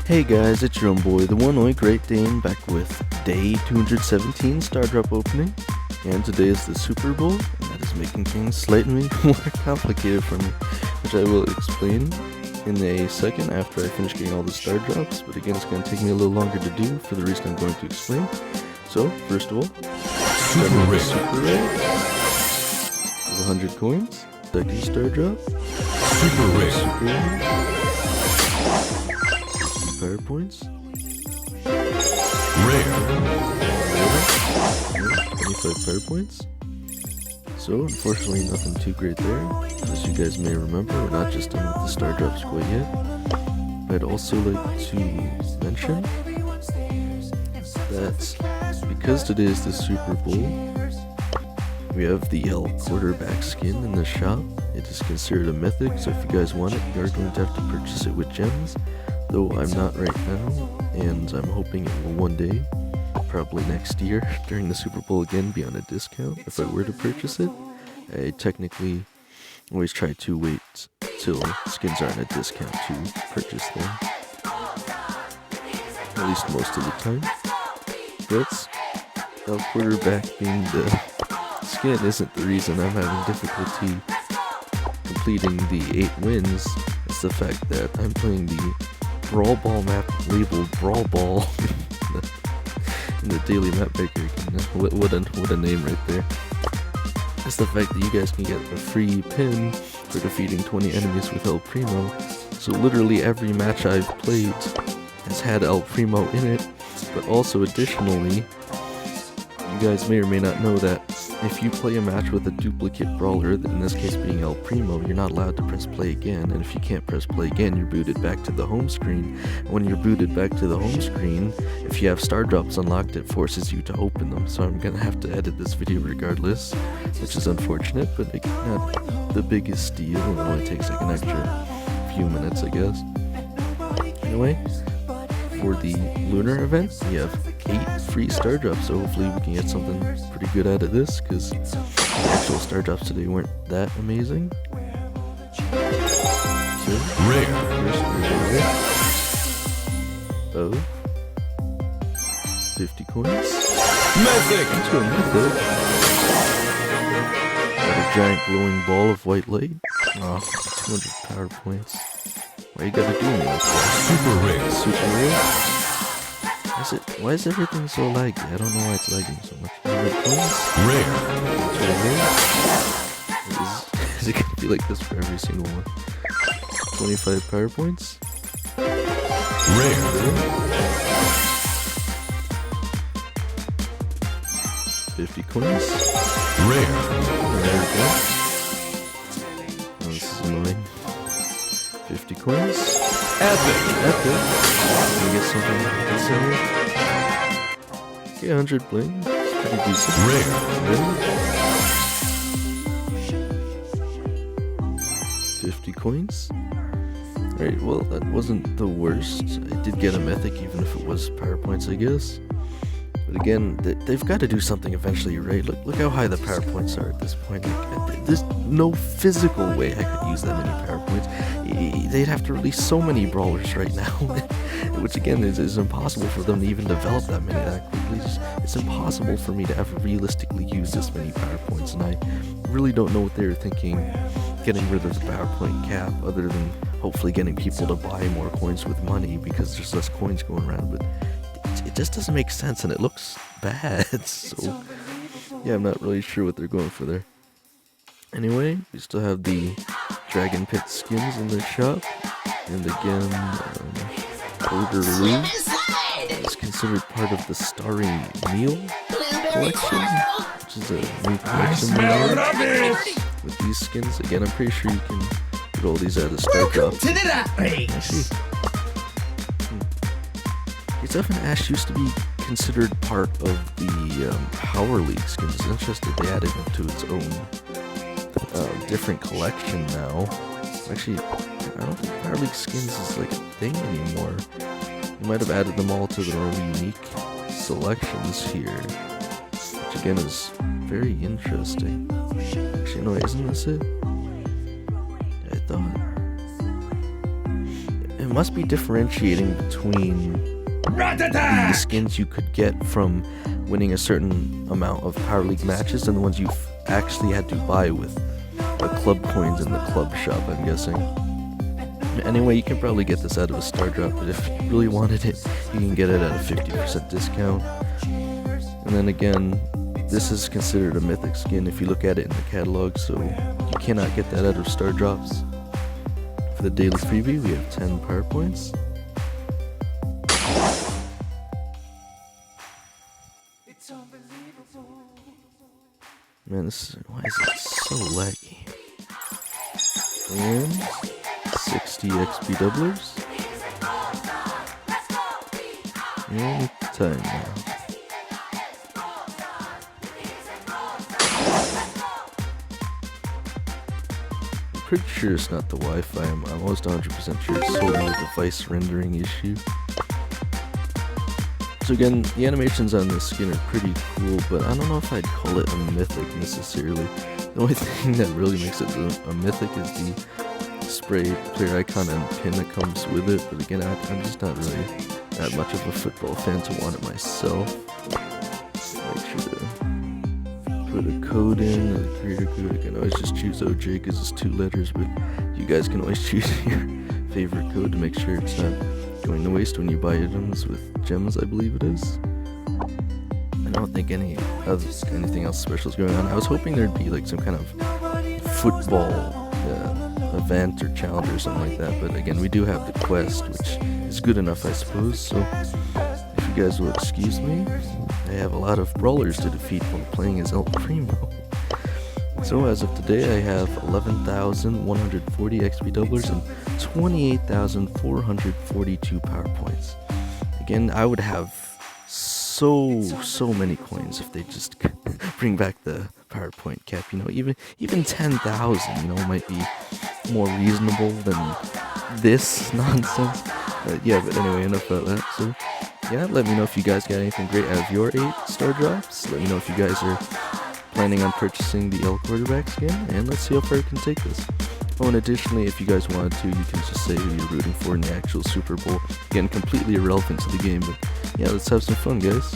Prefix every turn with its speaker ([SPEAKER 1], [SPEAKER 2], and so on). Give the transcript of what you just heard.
[SPEAKER 1] Hey guys, it's your own boy, the one only Great Dane, back with day 217 Star Drop opening. And today is the Super Bowl, and that is making things slightly more complicated for me, which I will explain in a second after I finish getting all the Star Drops. But again, it's going to take me a little longer to do for the reason I'm going to explain. So, first of all, Super Rare with 100 coins. Second Star Drop, Super Rare. Power points. Rare. 25 power points. So, unfortunately, nothing too great there. As you guys may remember, we're not just done with the Star Drops quite yet. I'd also like to mention that because today is the Super Bowl, we have the L quarterback skin in the shop. It is considered a mythic, so if you guys want it, you are going to have to purchase it with gems. Though I'm not right now, and I'm hoping it will one day, probably next year, during the Super Bowl again, be on a discount if I were to purchase it. I technically always try to wait till skins are on a discount to purchase them. At least most of the time. But L quarterback being the skin isn't the reason I'm having difficulty completing the 8 wins. It's the fact that I'm playing the Brawl Ball map labeled Brawl Ball in the daily map maker. What a name right there. It's the fact that you guys can get a free pin for defeating 20 enemies with El Primo. So literally every match I've played has had El Primo in it, but also additionally, you guys may or may not know that if you play a match with a duplicate brawler, in this case being El Primo, you're not allowed to press play again, and if you can't press play again, you're booted back to the home screen. When you're booted back to the home screen, if you have Star Drops unlocked, it forces you to open them, so I'm gonna have to edit this video regardless, which is unfortunate, but not the biggest deal. It only takes like an extra few minutes, I guess. Anyway, for the Lunar event, we have 8 free Star Drops, so hopefully we can get something pretty good out of this, because the actual Star Drops today weren't that amazing. So, rare. Of 50 coins. Mythic! Let's go Mythic. Got a giant glowing ball of white light. Oh, 200 power points. Why you gotta do me like that? Super rare. Why is everything so laggy? I don't know why it's lagging so much. Rare. Is it gonna be like this for every single one? 25 power points. Rare. 50 coins. Rare. There we go. Oh, this is annoying. 50 coins. Epic. Can we get something decent? Okay, 100 bling. It's pretty decent. Rare. 50 coins. Alright, well, that wasn't the worst. I did get a mythic, even if it was power points, I guess. But again, they've got to do something eventually, right? Look how high the power points are at this point. Like, there's no physical way I could use that many power points. They'd have to release so many brawlers right now, which again is impossible for them to even develop that many that quickly. It's impossible for me to ever realistically use this many power points, and I really don't know what they were thinking getting rid of the power point cap, other than hopefully getting people to buy more coins with money because there's less coins going around. But it just doesn't make sense, and it looks bad. So yeah, I'm not really sure what they're going for there. Anyway, we still have the Dragon Pit skins in the shop, and again, Burgeroo is considered part of the Starry Meal collection, which is a new collection with these skins. Again, I'm pretty sure you can get all these out of Star Drop. Stuff and Ash used to be considered part of the Power League skins. It's interesting they added them to its own different collection now. Actually, I don't think Power League skins is like a thing anymore. You might have added them all to their own unique selections here, which again is very interesting. Actually, no, isn't this it? I thought. must be differentiating between the skins you could get from winning a certain amount of Power League matches and the ones you actually had to buy with the club coins in the club shop, I'm guessing. Anyway, you can probably get this out of a star drop, but if you really wanted it, you can get it at a 50% discount. And then again, this is considered a mythic skin if you look at it in the catalog, so you cannot get that out of star drops. For the daily freebie, we have 10 power points. Man, why is it so laggy? And 60 XP doublers. And time now. I'm pretty sure it's not the Wi-Fi. I'm almost 100% sure it's solely a device rendering issue. So again, the animations on this skin are pretty cool, but I don't know if I'd call it a mythic necessarily. The only thing that really makes it a mythic is the spray player icon and pin that comes with it, but again, I'm just not really that much of a football fan to want it myself. Make sure to put a code in, a creator code. I can always just choose OJ because it's 2 letters, but you guys can always choose your favorite code to make sure it's not going to waste when you buy items with gems, I believe it is. I don't think anything else special is going on. I was hoping there'd be like some kind of football event or challenge or something like that, but again, we do have the quest, which is good enough, I suppose. So if you guys will excuse me, I have a lot of brawlers to defeat while playing as El Primo. So as of today, I have 11,140 XP doublers and 28,442 power points. Again, I would have so many coins if they just bring back the power point cap. You know, even 10,000, you know, might be more reasonable than this nonsense. Yeah, but anyway, enough about that. So yeah, let me know if you guys got anything great out of your 8-star drops. Let me know if you guys are planning on purchasing the L quarterback skin, and let's see how far I can take this. Oh, and additionally, if you guys wanted to, you can just say who you're rooting for in the actual Super Bowl. Again, completely irrelevant to the game, but yeah, let's have some fun, guys.